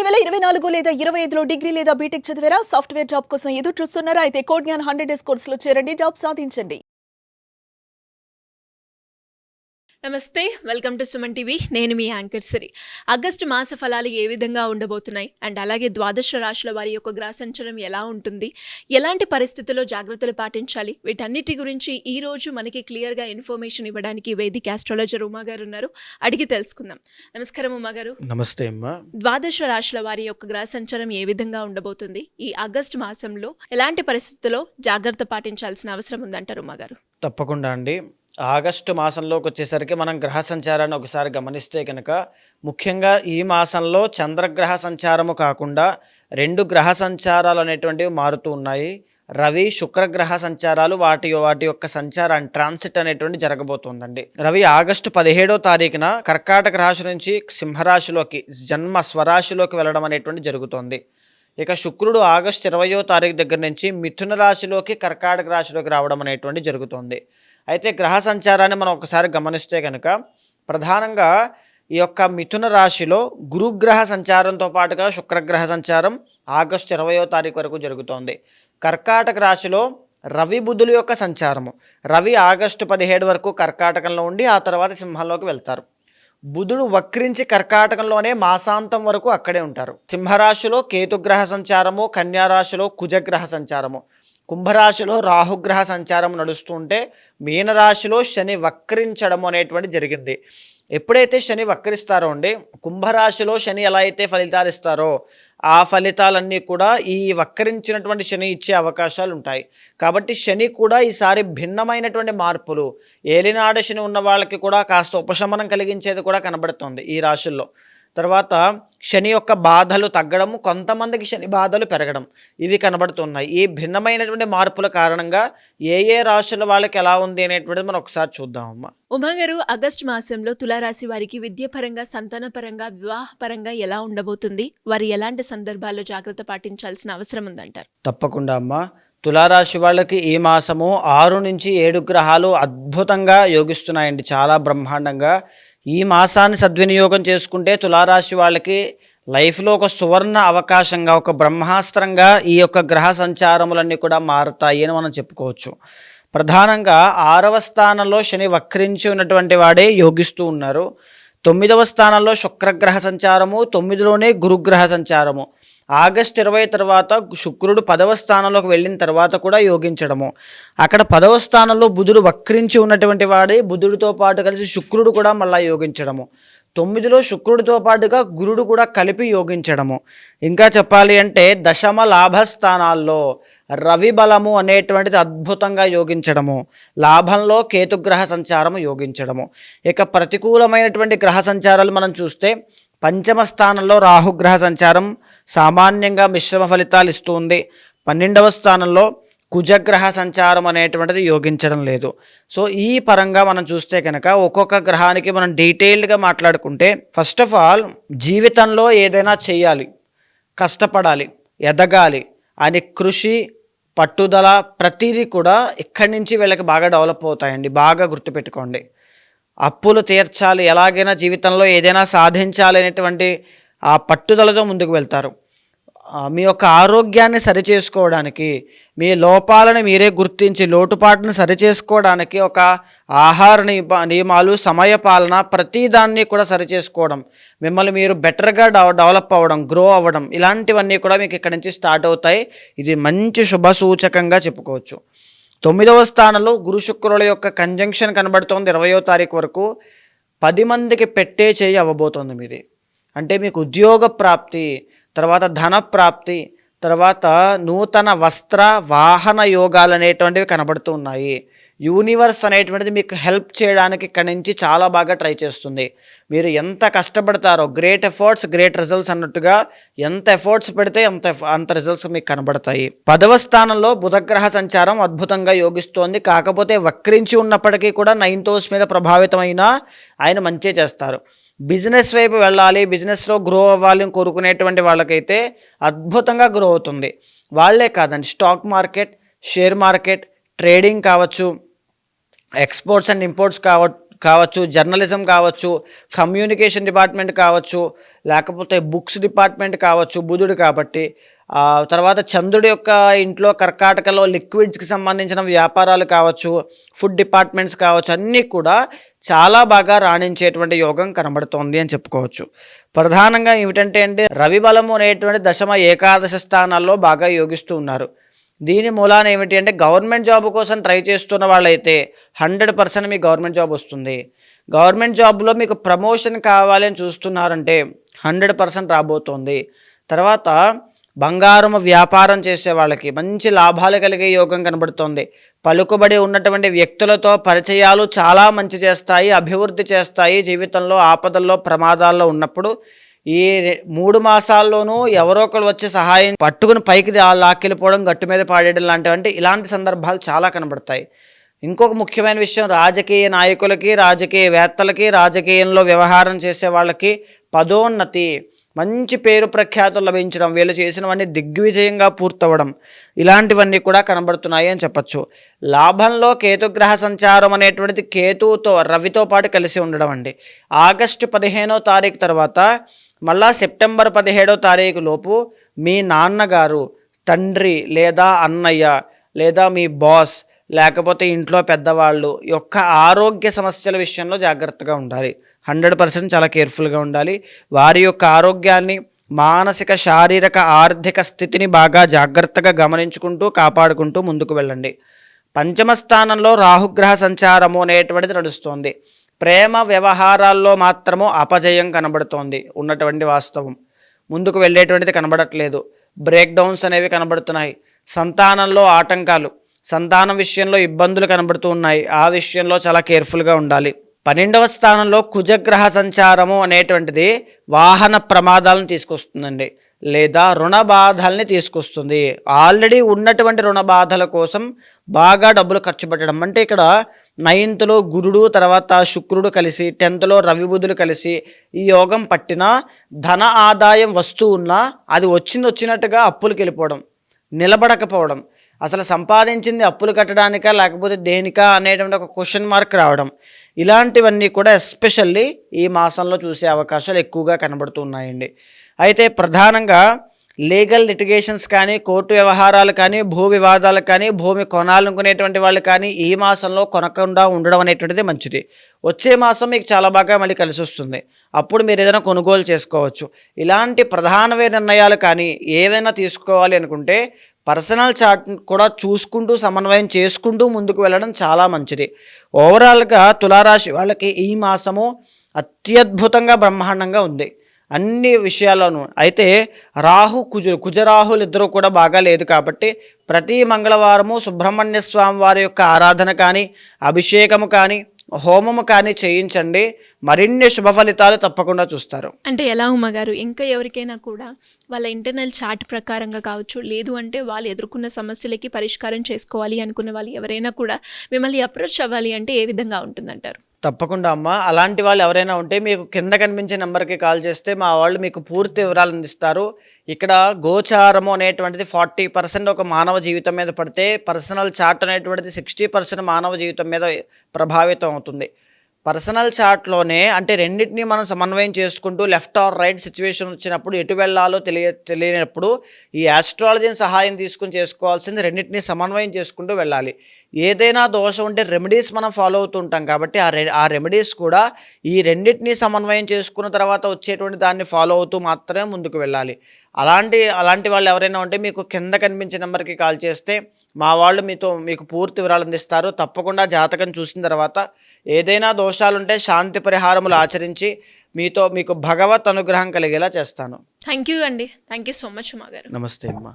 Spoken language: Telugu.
2024 లేదా 25లో డిగ్రీ లేదా బీటెక్ చదివారా? సాఫ్ట్‌వేర్ జాబ్ కోసం ఎదురు చూస్తున్నారా? అయితే కోడ్ జ్ఞాన్ 100 డేస్ కోర్సులో చేరండి, జాబ్ సాధించండి. నమస్తే, వెల్కమ్ టు సుమన్ టీవీ. నేను మీ యాంకర్ సిరి. ఆగస్టు మాస ఫలాలు ఏ విధంగా ఉండబోతున్నాయి అండ్ అలాగే ద్వాదశ రాశుల వారి యొక్క గ్రహ సంచారం ఎలా ఉంటుంది, ఎలాంటి పరిస్థితుల్లో జాగ్రత్తలు పాటించాలి, వీటన్నిటి గురించి ఈ రోజు మనకి క్లియర్గా ఇన్ఫర్మేషన్ ఇవ్వడానికి వేదిక ఆస్ట్రాలజర్ ఉమా గారు ఉన్నారు. అడిగి తెలుసుకుందాం. నమస్కారం ఉమా గారు. నమస్తే అమ్మా. ద్వాదశ రాశుల వారి యొక్క గ్రహ సంచారం ఏ విధంగా ఉండబోతుంది, ఈ ఆగస్టు మాసంలో ఎలాంటి పరిస్థితుల్లో జాగ్రత్త పాటించాల్సిన అవసరం ఉందంటారు ఉమా గారు? తప్పకుండా అండి. ఆగస్టు మాసంలోకి వచ్చేసరికి మనం గ్రహ సంచారాన్ని ఒకసారి గమనిస్తే కనుక ముఖ్యంగా ఈ మాసంలో చంద్రగ్రహ సంచారము కాకుండా 2 గ్రహ సంచారాలు అనేటువంటివి మారుతూ ఉన్నాయి. రవి శుక్రగ్రహ సంచారాలు వాటి యొక్క సంచారాన్ని ట్రాన్సిట్ అనేటువంటి జరగబోతోందండి. రవి ఆగస్టు 17వ తారీఖున కర్కాటక రాశి నుంచి సింహరాశిలోకి జన్మ స్వరాశిలోకి వెళ్ళడం అనేటువంటి జరుగుతోంది. ఇక శుక్రుడు ఆగస్టు 20వ తారీఖు దగ్గర నుంచి మిథున రాశిలోకి కర్కాటక రాశిలోకి రావడం అనేటువంటి జరుగుతోంది. అయితే గ్రహ సంచారాన్ని మనం ఒకసారి గమనిస్తే కనుక ప్రధానంగా ఈ యొక్క మిథున రాశిలో గురుగ్రహ సంచారంతో పాటుగా శుక్రగ్రహ సంచారం ఆగస్టు 20వ తారీఖు వరకు జరుగుతోంది. కర్కాటక రాశిలో రవి బుధుల యొక్క సంచారము. రవి ఆగస్టు 17 వరకు కర్కాటకంలో ఉండి ఆ తర్వాత సింహంలోకి వెళ్తారు. బుధుడు వక్రించి కర్కాటకంలోనే మాసాంతం వరకు అక్కడే ఉంటారు. సింహరాశిలో కేతుగ్రహ సంచారము, కన్యారాశిలో కుజగ్రహ సంచారము, కుంభరాశిలో రాహుగ్రహ సంచారం నడుస్తుంటే మీనరాశిలో శని వక్రించడం అనేటువంటి జరిగింది. ఎప్పుడైతే శని వక్రిస్తారో అండి, కుంభరాశిలో శని ఎలా అయితే ఫలితాలు ఇస్తారో ఆ ఫలితాలన్నీ కూడా ఈ వక్రించినటువంటి శని ఇచ్చే అవకాశాలు ఉంటాయి. కాబట్టి శని కూడా ఈసారి భిన్నమైనటువంటి మార్పులు, ఏలినాడ శని ఉన్న వాళ్ళకి కూడా కాస్త ఉపశమనం కలిగించేది కూడా కనబడుతుంది ఈ రాశుల్లో. తర్వాత శని యొక్క బాధలు తగ్గడము, కొంతమందికి శని బాధలు పెరగడం, ఇవి కనబడుతున్నాయి. ఈ భిన్నమైనటువంటి మార్పుల కారణంగా ఏ రాశుల వాళ్ళకి ఎలా ఉంది అనేటువంటిది మనం ఒకసారి చూద్దామమ్మా. ఉమా గారు, ఆగస్టు మాసంలో తులారాశి వారికి విద్యాపరంగా, సంతానపరంగా, వివాహపరంగా ఎలా ఉండబోతుంది? వారు ఎలాంటి సందర్భాల్లో జాగ్రత్త పాటించాల్సిన అవసరం ఉందంటారు? తప్పకుండా అమ్మా. తులారాశి వాళ్ళకి ఈ మాసము 6 నుంచి 7 గ్రహాలు అద్భుతంగా యోగిస్తున్నాయండి, చాలా బ్రహ్మాండంగా. ఈ మాసాన్ని సద్వినియోగం చేసుకుంటే తులారాశి వాళ్ళకి లైఫ్లో ఒక సువర్ణ అవకాశంగా, ఒక బ్రహ్మాస్త్రంగా ఈ యొక్క గ్రహ సంచారములన్నీ కూడా మారుతాయి అని మనం చెప్పుకోవచ్చు. ప్రధానంగా 6వ స్థానంలో శని వక్రించి ఉన్నటువంటి వాడే యోగిస్తూ ఉన్నారు. 9వ స్థానంలో శుక్రగ్రహ సంచారము, 9లోనే గురుగ్రహ సంచారము. ఆగస్టు 20 తర్వాత శుక్రుడు 10వ స్థానంలోకి వెళ్ళిన తర్వాత కూడా యోగించడము. అక్కడ 10వ స్థానంలో బుధుడు వక్రించి ఉన్నటువంటి వాడే బుధుడితో పాటు కలిసి శుక్రుడు కూడా మళ్ళీ యోగించడము. 9లో శుక్రుడితో పాటుగా గురుడు కూడా కలిపి యోగించడము. ఇంకా చెప్పాలి అంటే దశమ లాభస్థానాల్లో రవి బలము అనేటువంటిది అద్భుతంగా యోగించడము, లాభంలో కేతుగ్రహ సంచారము యోగించడము. ఇక ప్రతికూలమైనటువంటి గ్రహ సంచారాలు మనం చూస్తే పంచమ స్థానంలో రాహుగ్రహ సంచారం సామాన్యంగా మిశ్రమ ఫలితాలు ఇస్తుంది. 12వ స్థానంలో కుజగ్రహ సంచారం అనేటువంటిది యోగించడం లేదు. సో ఈ పరంగా మనం చూస్తే కనుక ఒక్కొక్క గ్రహానికి మనం డీటెయిల్డ్గా మాట్లాడుకుంటే, ఫస్ట్ ఆఫ్ ఆల్ జీవితంలో ఏదైనా చేయాలి, కష్టపడాలి, ఎదగాలి అని కృషి, పట్టుదల ప్రతిదీ కూడా ఇక్కడి నుంచి వీళ్ళకి బాగా డెవలప్ అవుతాయండి. బాగా గుర్తుపెట్టుకోండి. అప్పులు తీర్చాలి, ఎలాగైనా జీవితంలో ఏదైనా సాధించాలి అనేటువంటి ఆ పట్టుదలతో ముందుకు వెళ్తారు. మీ యొక్క ఆరోగ్యాన్ని సరిచేసుకోవడానికి, మీ లోపాలను మీరే గుర్తించి లోటుపాటును సరిచేసుకోవడానికి ఒక ఆహార నియమాలు, సమయపాలన, ప్రతిదాన్ని కూడా సరిచేసుకోవడం, మిమ్మల్ని మీరు బెటర్గా డెవలప్ అవ్వడం, గ్రో అవ్వడం, ఇలాంటివన్నీ కూడా మీకు ఇక్కడి నుంచి స్టార్ట్ అవుతాయి. ఇది మంచి శుభ సూచకంగా చెప్పుకోవచ్చు. 9వ స్థానంలో గురు శుక్రుల యొక్క కంజంక్షన్ కనబడుతోంది 20వ తారీఖు వరకు. 10 మందికి పెట్టే చేయి అవ్వబోతోంది మీది. అంటే మీకు ఉద్యోగ ప్రాప్తి, తర్వాత ధన ప్రాప్తి, తర్వాత నూతన వస్త్ర వాహన యోగాలు అనేటువంటివి కనబడుతూ ఉన్నాయి. యూనివర్స్ అనేటువంటిది మీకు హెల్ప్ చేయడానికి ఇక్కడి నుంచి చాలా బాగా ట్రై చేస్తుంది. మీరు ఎంత కష్టపడతారో, గ్రేట్ ఎఫర్ట్స్ గ్రేట్ రిజల్ట్స్ అన్నట్టుగా ఎంత ఎఫర్ట్స్ పెడితే అంత రిజల్ట్స్ మీకు కనబడతాయి. 10వ స్థానంలో బుధగ్రహ సంచారం అద్భుతంగా యోగిస్తోంది. కాకపోతే వక్రించి ఉన్నప్పటికీ కూడా 9th హౌస్ మీద ప్రభావితమైన ఆయన మంచి చేస్తారు. బిజినెస్ వైపు వెళ్ళాలి, బిజినెస్లో గ్రో అవ్వాలి అని కోరుకునేటువంటి వాళ్ళకైతే అద్భుతంగా గ్రో అవుతుంది. వాళ్ళే కాదండి, stock market, share market, trading కావచ్చు, ఎక్స్పోర్ట్స్ అండ్ ఇంపోర్ట్స్ కావచ్చు, జర్నలిజం కావచ్చు, కమ్యూనికేషన్ డిపార్ట్మెంట్ కావచ్చు, లేకపోతే బుక్స్ డిపార్ట్మెంట్ కావచ్చు బుధుడు కాబట్టి. తర్వాత చంద్రుడి యొక్క ఇంట్లో కర్కాటకలో లిక్విడ్స్కి సంబంధించిన వ్యాపారాలు కావచ్చు, ఫుడ్ డిపార్ట్మెంట్స్ కావచ్చు, అన్నీ కూడా చాలా బాగా రాణించేటువంటి యోగం కనబడుతోంది అని చెప్పుకోవచ్చు. ప్రధానంగా ఏమిటంటే అండి, రవి బలము అనేటువంటి దశమ ఏకాదశ స్థానాల్లో బాగా యోగిస్తూ ఉన్నారు. దీని మూలాన ఏమిటి అంటే, గవర్నమెంట్ జాబ్ కోసం ట్రై చేస్తున్న వాళ్ళైతే 100% మీకు గవర్నమెంట్ జాబ్ వస్తుంది. గవర్నమెంట్ జాబ్లో మీకు ప్రమోషన్ కావాలి అని చూస్తున్నారంటే 100% రాబోతోంది. తర్వాత బంగారం వ్యాపారం చేసే వాళ్ళకి మంచి లాభాలు కలిగే యోగం కనబడుతోంది. పలుకుబడి ఉన్నటువంటి వ్యక్తులతో పరిచయాలు చాలా మంచి చేస్తాయి, అభివృద్ధి చేస్తాయి. జీవితంలో ఆపదల్లో ప్రమాదాల్లో ఉన్నప్పుడు ఈ 3 మాసాల్లోనూ ఎవరో ఒకరు వచ్చి సహాయం పట్టుకుని పైకి లాక్కెళ్ళిపోవడం, గట్టు మీద పాడేయడం లాంటివంటే ఇలాంటి సందర్భాలు చాలా కనబడతాయి. ఇంకొక ముఖ్యమైన విషయం, రాజకీయ నాయకులకి, రాజకీయవేత్తలకి, రాజకీయంలో వ్యవహారం చేసే వాళ్ళకి పదోన్నతి, మంచి పేరు ప్రఖ్యాతులు లభించడం, వీళ్ళు చేసినవన్నీ దిగ్విజయంగా పూర్తవడం, ఇలాంటివన్నీ కూడా కనబడుతున్నాయి అని చెప్పచ్చు. లాభంలో కేతుగ్రహ సంచారం అనేటువంటిది కేతువుతో రవితో పాటు కలిసి ఉండడం అండి. ఆగస్టు 15వ తారీఖు తర్వాత మళ్ళా సెప్టెంబర్ 17వ తారీఖు లోపు మీ నాన్నగారు, తండ్రి లేదా అన్నయ్య లేదా మీ బాస్ లేకపోతే ఇంట్లో పెద్దవాళ్ళు యొక్క ఆరోగ్య సమస్యల విషయంలో జాగ్రత్తగా ఉండాలి. 100% చాలా కేర్ఫుల్గా ఉండాలి. వారి యొక్క ఆరోగ్యాన్ని, మానసిక, శారీరక, ఆర్థిక స్థితిని బాగా జాగ్రత్తగా గమనించుకుంటూ కాపాడుకుంటూ ముందుకు వెళ్ళండి. పంచమ స్థానంలో రాహుగ్రహ సంచారము అనేటువంటిది నడుస్తోంది. ప్రేమ వ్యవహారాల్లో మాత్రము అపజయం కనబడుతోంది, ఉన్నటువంటి వాస్తవం. ముందుకు వెళ్ళేటువంటిది కనబడట్లేదు. బ్రేక్ డౌన్స్ అనేవి కనబడుతున్నాయి. సంతానంలో ఆటంకాలు, సంతానం విషయంలో ఇబ్బందులు కనబడుతూ ఉన్నాయి. ఆ విషయంలో చాలా కేర్ఫుల్గా ఉండాలి. 12వ స్థానంలో కుజగ్రహ సంచారము అనేటువంటిది వాహన ప్రమాదాలను తీసుకొస్తుందండి, లేదా రుణ బాధల్ని తీసుకొస్తుంది. ఆల్రెడీ ఉన్నటువంటి రుణ బాధల కోసం బాగా డబ్బులు ఖర్చు పెట్టడం. అంటే ఇక్కడ 9th గురుడు, తర్వాత శుక్రుడు కలిసి, 10th రవి బుధులు కలిసి ఈ యోగం పట్టిన ధన ఆదాయం వస్తూ ఉన్నా అది వచ్చినట్టుగా అప్పులకు వెళ్ళిపోవడం, నిలబడకపోవడం, అసలు సంపాదించింది అప్పులు కట్టడానికా లేకపోతే దేనికా అనేటువంటి ఒక క్వశ్చన్ మార్క్ రావడం, ఇలాంటివన్నీ కూడా ఎస్పెషల్లీ ఈ మాసంలో చూసే అవకాశాలు ఎక్కువగా కనబడుతూ ఉన్నాయండి. అయితే ప్రధానంగా లీగల్ లిటిగేషన్స్ కానీ, కోర్టు వ్యవహారాలు కానీ, భూ వివాదాలు కానీ, భూమి కొనాలనుకునేటువంటి వాళ్ళు కానీ ఈ మాసంలో కొనకుండా ఉండడం అనేటువంటిది మంచిది. వచ్చే మాసం మీకు చాలా బాగా మళ్ళీ కలిసి వస్తుంది. అప్పుడు మీరు ఏదైనా కొనుగోలు చేసుకోవచ్చు. ఇలాంటి ప్రధానమైన నిర్ణయాలు కానీ ఏవైనా తీసుకోవాలి అనుకుంటే పర్సనల్ చార్ట్ కూడా చూసుకుంటూ, సమన్వయం చేసుకుంటూ ముందుకు వెళ్ళడం చాలా మంచిది. ఓవరాల్గా తులారాశి వాళ్ళకి ఈ మాసము అత్యద్భుతంగా బ్రహ్మాండంగా ఉంది అన్ని విషయాల్లోనూ. అయితే కుజరాహులు ఇద్దరు కూడా బాగా లేదు కాబట్టి ప్రతి మంగళవారము సుబ్రహ్మణ్య స్వామి వారి యొక్క ఆరాధన కానీ, అభిషేకము కానీ, హోమము కానీ చేయించండి. మరిన్ని శుభ ఫలితాలు తప్పకుండా చూస్తారు. అంటే ఎలా ఉమ్మగారు, ఇంకా ఎవరికైనా కూడా వాళ్ళ ఇంటర్నల్ చార్ట్ ప్రకారంగా కావచ్చు, లేదు అంటే వాళ్ళు ఎదుర్కొన్న సమస్యలకి పరిష్కారం చేసుకోవాలి అనుకునే వాళ్ళు ఎవరైనా కూడా మిమ్మల్ని అప్రోచ్ అవ్వాలి అంటే ఏ విధంగా ఉంటుందంటారు? తప్పకుండా అమ్మ, అలాంటి వాళ్ళు ఎవరైనా ఉంటే మీకు కింద కనిపించే నెంబర్కి కాల్ చేస్తే మా వాళ్ళు మీకు పూర్తి వివరాలు అందిస్తారు. ఇక్కడ గోచారము అనేటువంటిది 40% ఒక మానవ జీవితం మీద పడితే, పర్సనల్ చార్ట్ అనేటువంటిది 60% మానవ జీవితం మీద ప్రభావితం అవుతుంది. పర్సనల్ చార్ట్లోనే అంటే రెండింటినీ మనం సమన్వయం చేసుకుంటూ లెఫ్ట్ ఆర్ రైట్ సిచ్యువేషన్ వచ్చినప్పుడు ఎటు వెళ్ళాలో తెలియనప్పుడు ఈ ఆస్ట్రాలజీని సహాయం తీసుకుని చేసుకోవాల్సింది రెండింటినీ సమన్వయం చేసుకుంటూ వెళ్ళాలి. ఏదైనా దోషం ఉంటే రెమెడీస్ మనం ఫాలో అవుతూ ఉంటాం కాబట్టి ఆ రెమెడీస్ కూడా ఈ రెండింటినీ సమన్వయం చేసుకున్న తర్వాత వచ్చేటువంటి దాన్ని ఫాలో అవుతూ మాత్రమే ముందుకు వెళ్ళాలి. అలాంటి వాళ్ళు ఎవరైనా ఉంటే మీకు కింద కనిపించే నెంబర్కి కాల్ చేస్తే మా వాళ్ళు మీకు పూర్తి వివరాలు అందిస్తారు. తప్పకుండా జాతకం చూసిన తర్వాత ఏదైనా దోషాలుంటే శాంతి పరిహారములు ఆచరించి మీకు భగవత్ అనుగ్రహం కలిగేలా చేస్తాను. థ్యాంక్ యూ అండి. Thank you so much Uma గారు. నమస్తే అమ్మా.